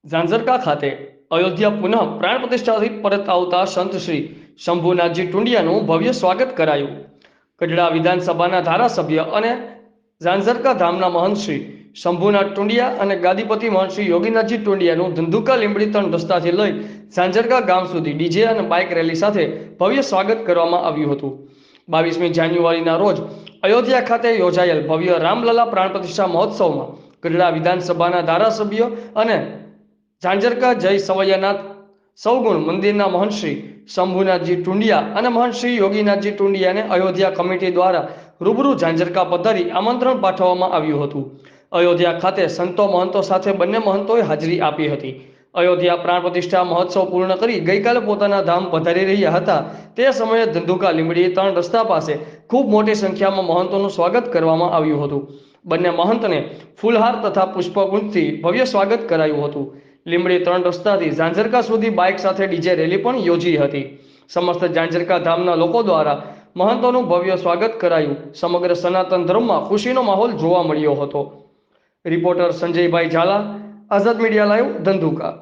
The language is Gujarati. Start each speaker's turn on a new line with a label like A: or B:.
A: ઝાંઝરકા ખાતે અયોધ્યા પુનઃ પ્રાણ પ્રતિષ્ઠાથી પરત આવતા સંત શ્રી શંભુનાથજી ટુંડિયાનું ભવ્ય સ્વાગત કરાયું. ગઢડા વિધાનસભાના ધારાસભ્ય અને ઝાંઝરકા ધામના મહંત શ્રી શંભુનાથ ટુંડિયા અને ગાદીપતિ મહંત શ્રી યોગીનાથજી ટુંડિયાનું ધંધુકા લીંબડી 3 રસ્તાથી લઈ ઝાંઝરકા ગામ સુધી ડીજે અને બાઇક રેલી સાથે ભવ્ય સ્વાગત કરવામાં આવ્યું હતું. 22મી જાન્યુઆરીના રોજ અયોધ્યા ખાતે યોજાયેલ ભવ્ય રામલલા પ્રાણ પ્રતિષ્ઠા મહોત્સવમાં ગઢડા વિધાનસભાના ધારાસભ્ય અને ઝાંઝરકા જય સવૈયાનાથ સૌગુણ મંદિરના મહંત શ્રી શંભુનાથજી ટુંડિયા અને મહંત શ્રી યોગીનાથજી ટુંડિયાને અયોધ્યા કમિટી દ્વારા રૂબરૂ ઝાંઝરકા પધારી આમંત્રણ પાઠવવામાં આવ્યું હતું. અયોધ્યા ખાતે સંતો મહંતો સાથે બંને મહંતોએ હાજરી આપી હતી. અયોધ્યા પ્રાણ પ્રતિષ્ઠા મહોત્સવ પૂર્ણ કરી ગઈકાલે પોતાના ધામ પધારી રહ્યા હતા. તે સમયે ધંધુકા લીંબડી 3 રસ્તા પાસે ખૂબ મોટી સંખ્યામાં મહંતોનું સ્વાગત કરવામાં આવ્યું હતું. બંને મહંતને ફૂલહાર તથા પુષ્પગુચ્છથી ભવ્ય સ્વાગત કરાયું હતું. લીંબડી 3 રસ્તાથી ઝાંઝરકા સુધી બાઇક સાથે ડીજે રેલી પણ યોજી હતી. સમસ્ત ઝાંઝરકા ધામના લોકો દ્વારા મહંતોનું ભવ્ય સ્વાગત કરાયું. સમગ્ર સનાતન ધર્મમાં ખુશીનો માહોલ જોવા મળ્યો હતો. રિપોર્ટર સંજયભાઈ ઝાલા, આઝાદ મીડિયા લાઈવ, ધંધુકા.